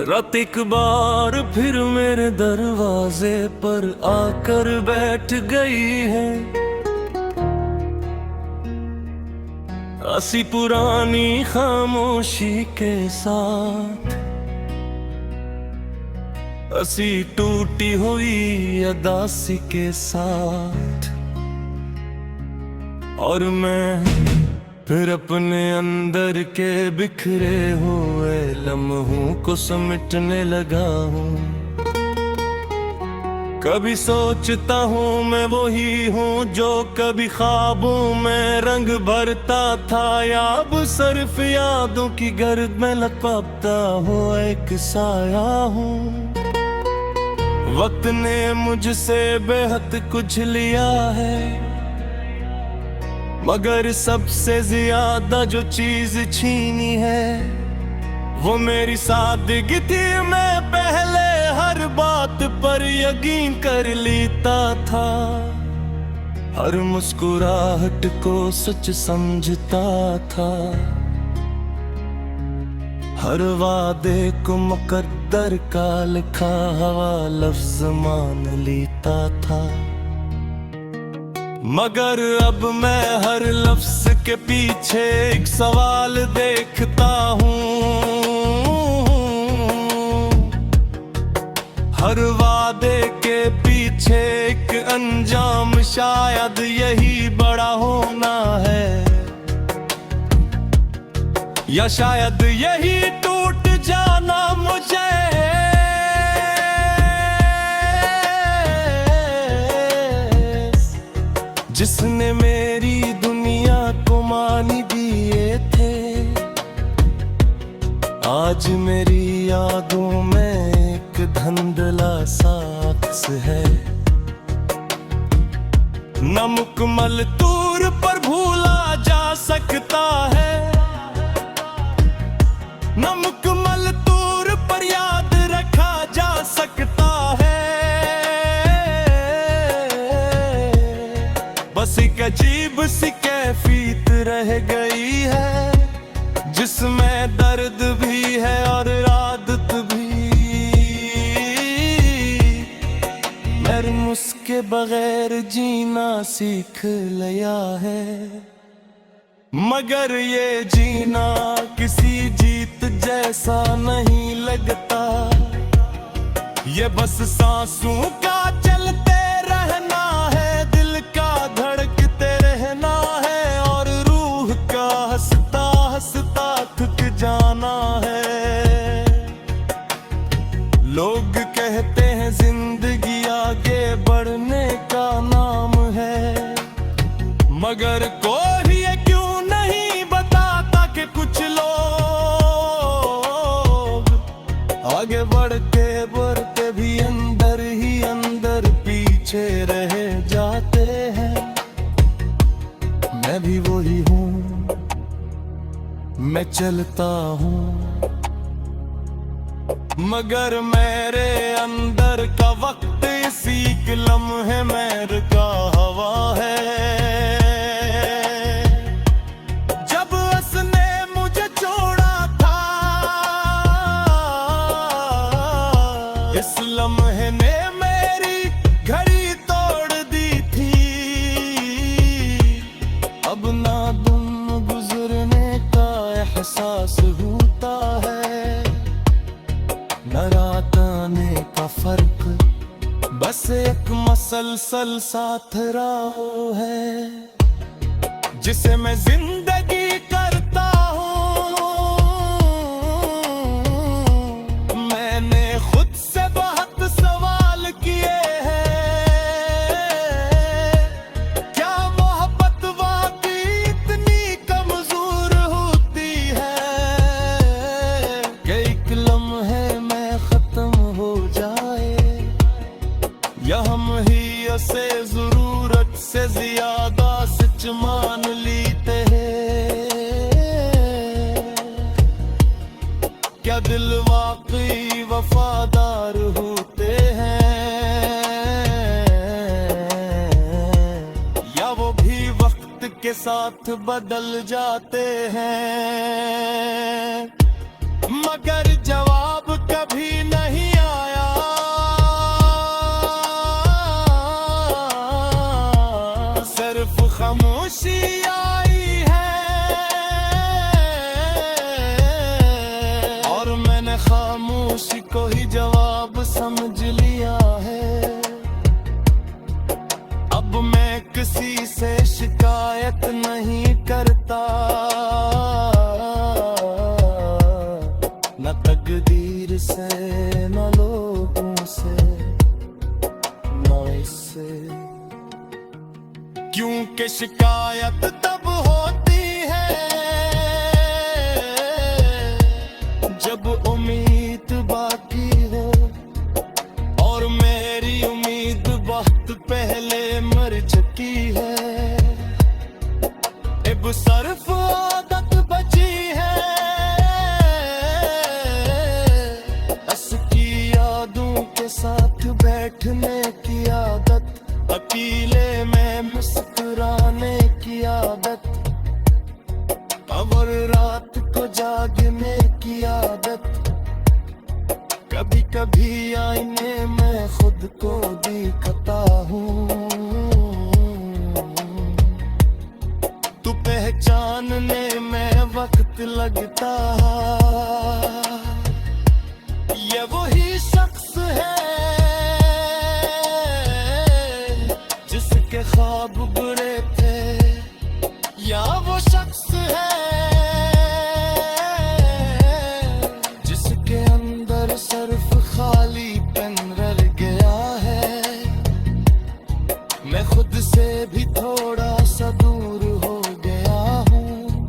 रात एक बार फिर मेरे दरवाजे पर आकर बैठ गई है। ऐसी पुरानी खामोशी के साथ, ऐसी टूटी हुई अदासी के साथ, और मैं फिर अपने अंदर के बिखरे हुए लम्हों को समेटने लगा हूँ। कभी सोचता हूँ मैं वही हूँ जो कभी ख्वाबों में रंग भरता था, या अब सिर्फ यादों की गर्द में लपकता हुआ एक साया हूँ। वक्त ने मुझसे बेहद कुछ लिया है, मगर सबसे ज्यादा जो चीज छीनी है वो मेरी सादगी थी। मैं पहले हर बात पर यकीन कर लेता था, हर मुस्कुराहट को सच समझता था, हर वादे को मुकद्दर का लिखा हुआ लफ्ज मान लेता था। मगर अब मैं हर लफ्ज के पीछे एक सवाल देखता हूँ, हर वादे के पीछे एक अंजाम, शायद यही बड़ा होना है, या शायद यही टूट जाना मुझे। जिसने मेरी दुनिया को मानी दिए थे, आज मेरी यादों में एक धुंधला सा अक्स है। न मुकम्मल तौर पर भूला जा सकता है, न मुकम्मल तौर पर याद रखा जा सकता है। बस एक अजीब सी कैफियत रह गई है, जिसमें दर्द भी है और आदत भी। मैंने उसके बगैर जीना सीख लिया है, मगर ये जीना किसी जीत जैसा नहीं लगता। ये बस सांसों का चलते रहना है, दिल का धड़कते रहना है, और रूह का हंसता हंसता थक जाना है। लोग कहते हैं जिंदगी आगे बढ़ने का नाम है, मगर कोई ये क्यों नहीं बताता कि कुछ लोग आगे बढ़ते भी अंदर ही अंदर पीछे रह जाते हैं। मैं भी वही हूँ, मैं चलता हूँ, मगर मेरे अंदर का वक्त इसी के लम्हे में रुका हवा है। जब उसने मुझे छोड़ा था, इस लम्हे ने मेरी घड़ी तोड़ दी थी। अब ना दिन गुजरने का एहसास होता है, न रात आने का फर्क, बस एक मसलसल साथ राह है, जिसे मैं जिंदगी करता हूँ। मैंने खुद से बहुत सवाल किए हैं, क्या मोहब्बत वाकई इतनी कमजोर होती है कि एक लम्हे में खत्म हो जाए, या हम ही उसे जरूरत से ज्यादा सच मान लेते हैं। क्या दिल वाकई वफादार होते हैं, या वो भी वक्त के साथ बदल जाते हैं। मगर जवाब कभी सिर्फ आदत बची है उसकी यादों के साथ बैठने की आदत, अकेले में मुस्कुराने की आदत, और रात को जागने की आदत। कभी कभी आईने में खुद को दिखता हूँ, तू पहचानने में वक्त लगता। ये वही शख्स है जिसके ख्वाब बुरे थे, या वो शख्स है जिसके अंदर सिर्फ खालीपन रह गया है। मैं खुद से भी थोड़ा सा दूर हो गया हूँ,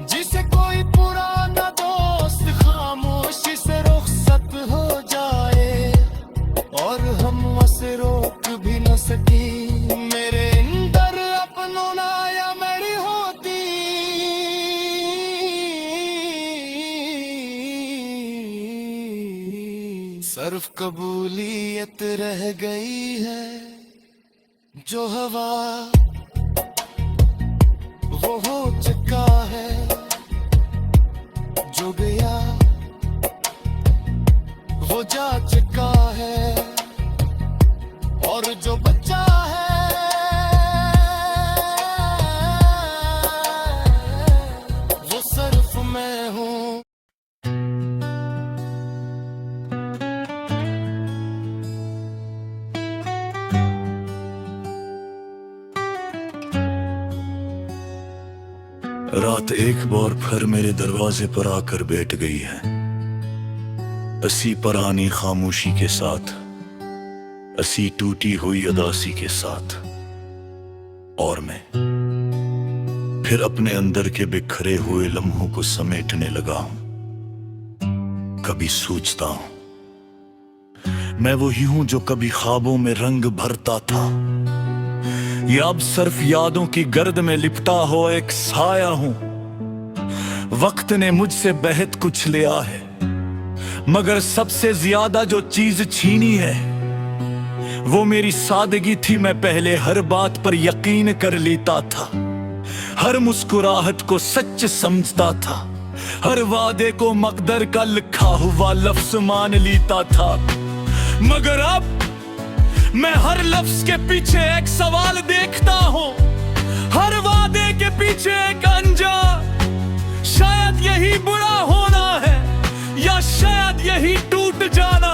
जिसे कोई पुराना दोस्त खामोशी से रुखसत हो जाए और हम उसे रोक भी न सकी। मेरे अंदर अपनों ना या मेरी होती, सिर्फ कबूलियत रह गई है। जो हवा वो हो चुका है, जो गया वो जा चुका है, और जो बचा है वो सिर्फ मैं हूँ। रात एक बार फिर मेरे दरवाजे पर आकर बैठ गई है, असी पुरानी खामोशी के साथ, असी टूटी हुई उदासी के साथ। और मैं फिर अपने अंदर के बिखरे हुए लम्हों को समेटने लगा हूं। कभी सोचता हूं मैं वही हूं जो कभी ख्वाबों में रंग भरता था, या अब सिर्फ यादों की गर्द में लिपटा हुआ एक साया हूं। वक्त ने मुझसे बेहद कुछ लिया है, मगर सबसे ज्यादा जो चीज छीनी है वो मेरी सादगी थी। मैं पहले हर बात पर यकीन कर लेता था, हर मुस्कुराहट को सच समझता था, हर वादे को मकदर का लिखा हुआ लफ्ज मान लेता था। मगर अब मैं हर लफ्ज के पीछे एक सवाल देखता हूँ, हर वादे के पीछे एक अंजाम। शायद यही बुरा होना है, या शायद यही टूट जाना।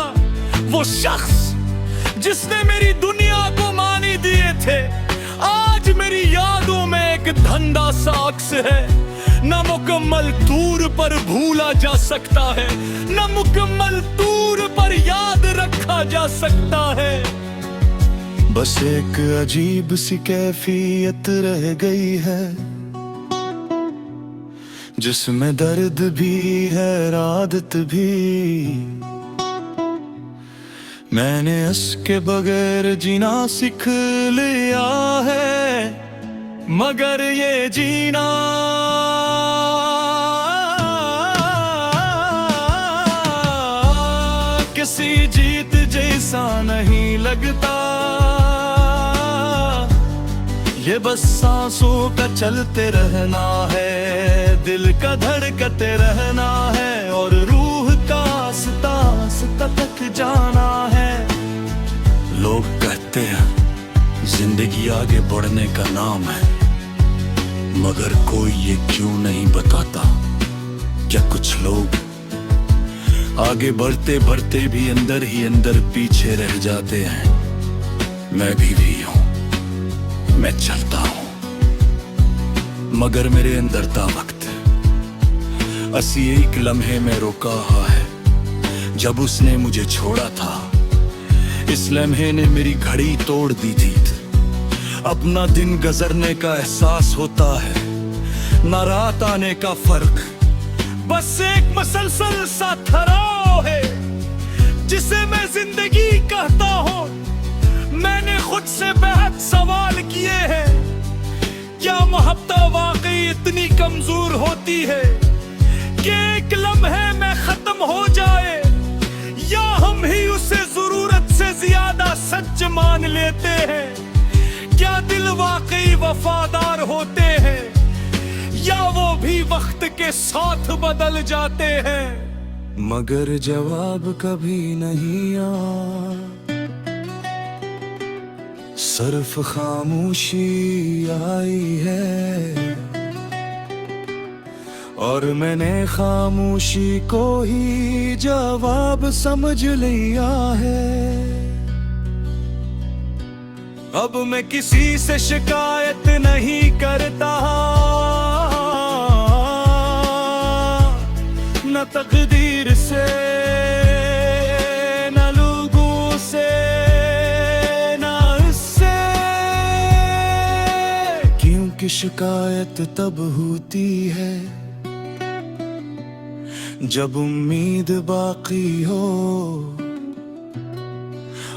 वो शख्स जिसने मेरी दुनिया को मानी दिए थे, आज मेरी यादों में एक धंधा सा अक्स है। न मुकम्मल तौर पर भूला जा सकता है, न मुकम्मल तौर पर याद रखा जा सकता है। बस एक अजीब सी कैफियत रह गई है, जिसमें दर्द भी है आदत भी। मैंने इसके बगैर जीना सीख लिया है, मगर ये जीना किसी जीत जैसा नहीं लगता। ये बस सांसों का चलते रहना है, दिल का धड़कते रहना है, और रूह का आस्ता आस्ता तक जाना है। लोग कहते हैं जिंदगी आगे बढ़ने का नाम है, मगर कोई ये क्यों नहीं बताता। क्या कुछ लोग आगे बढ़ते बढ़ते भी अंदर ही अंदर पीछे रह जाते हैं। मैं भी हूं, मैं चलता हूं, मगर मेरे अंदर था वक्त। असी एक लम्हे में रोका हुआ है, जब उसने मुझे छोड़ा था। इस लम्हे ने मेरी घड़ी तोड़ दी थी। अपना दिन गुजरने का एहसास होता है, ना रात आने का फर्क। बस एक मसलसल सा ठहराव है, जिसे मैं जिंदगी कहता हूं। मैंने खुद से बेहद सवाल किए हैं, क्या मोहब्बत वाकई इतनी कमजोर होती है कि एक लम्हे में खत्म हो जाए, या हम ही उसे जरूरत से ज्यादा सच मान लेते हैं? क्या दिल वाकई वफादार होते हैं, या वो भी वक्त के साथ बदल जाते हैं? मगर जवाब कभी नहीं आया, सिर्फ खामोशी आई है, और मैंने खामोशी को ही जवाब समझ लिया है। अब मैं किसी से शिकायत नहीं करता, न तकदीर से, न लोगों से, न इससे, क्योंकि शिकायत तब होती है जब उम्मीद बाकी हो,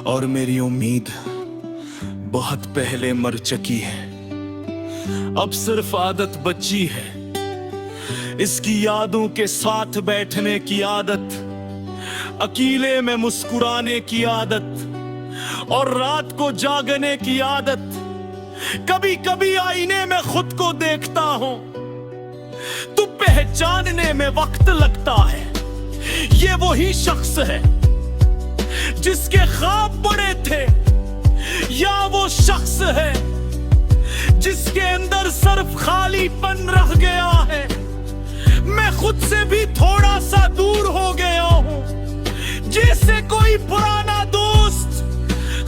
और मेरी उम्मीद बहुत पहले मर चुकी है। अब सिर्फ आदत बची है, इसकी यादों के साथ बैठने की आदत, अकेले में मुस्कुराने की आदत, और रात को जागने की आदत। कभी कभी आईने में खुद को देखता हूं तो पहचानने में वक्त लगता है। ये वही शख्स है जिसके ख्वाब बड़े थे, या वो शख्स है जिसके अंदर सिर्फ खालीपन रह गया है? मैं खुद से भी थोड़ा सा दूर हो गया हूं, जैसे कोई पुराना दोस्त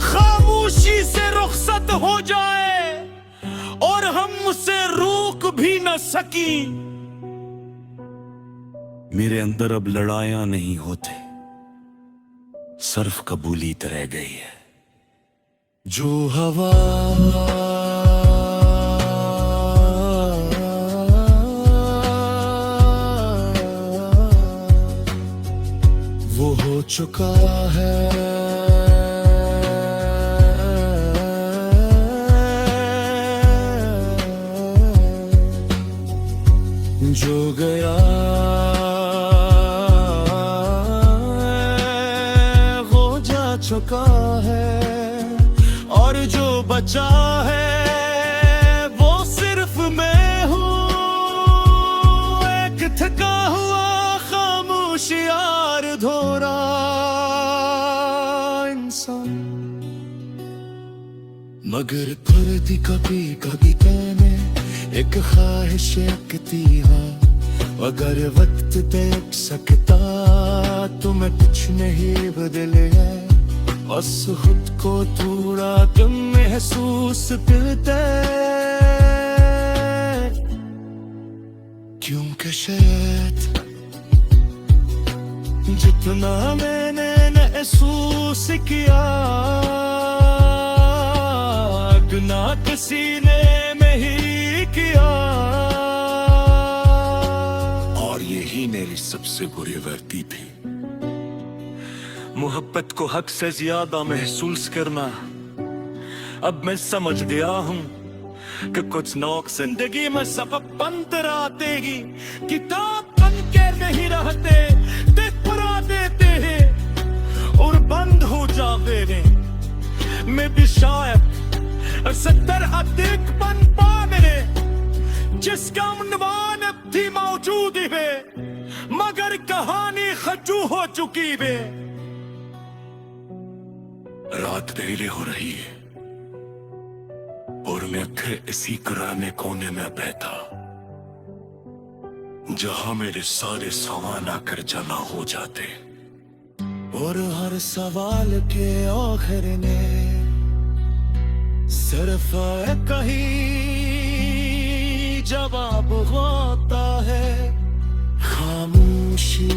खामोशी से रुखसत हो जाए और हम उसे रोक भी न सकी। मेरे अंदर अब लड़ाइयां नहीं होते, सिर्फ कबूलियत रह गई है। जो हवा वो हो चुका है, जो गया हो जा चुका है, और जो बचा है वो सिर्फ मैं हूँ, एक थका हुआ खामोश यार धोरा इंसान। मगर थोड़ी कभी कभी कहने एक ख्वाहिश रखती है, अगर वक्त देख सकता तो मैं कुछ नहीं बदले है, बस खुद को थोड़ा कम महसूस करते, क्योंकि शायद जितना मैंने महसूस किया गुना किसी ने में ही किया, और यही मेरी सबसे बुरी गलती थी। मोहब्बत को हक से ज्यादा महसूस करना। अब मैं समझ गया हूँ कि कुछ लोग जिंदगी में सबक बंद आते ही किताब बन के नहीं रहते, देख पढ़ा देते हैं और बंद हो जाते हैं। मैं भी शायद 70 अधिक बन पाने जिसका उन्वान अब भी मौजूद है, मगर कहानी खजू हो चुकी है। रात देरी हो रही है और मैं फिर इसी पुराने कोने में बैठा जहां मेरे सारे सवाल आकर जमा हो जाते, और हर सवाल के आखिर ने सिर्फ कहीं जवाब होता है, खामोशी।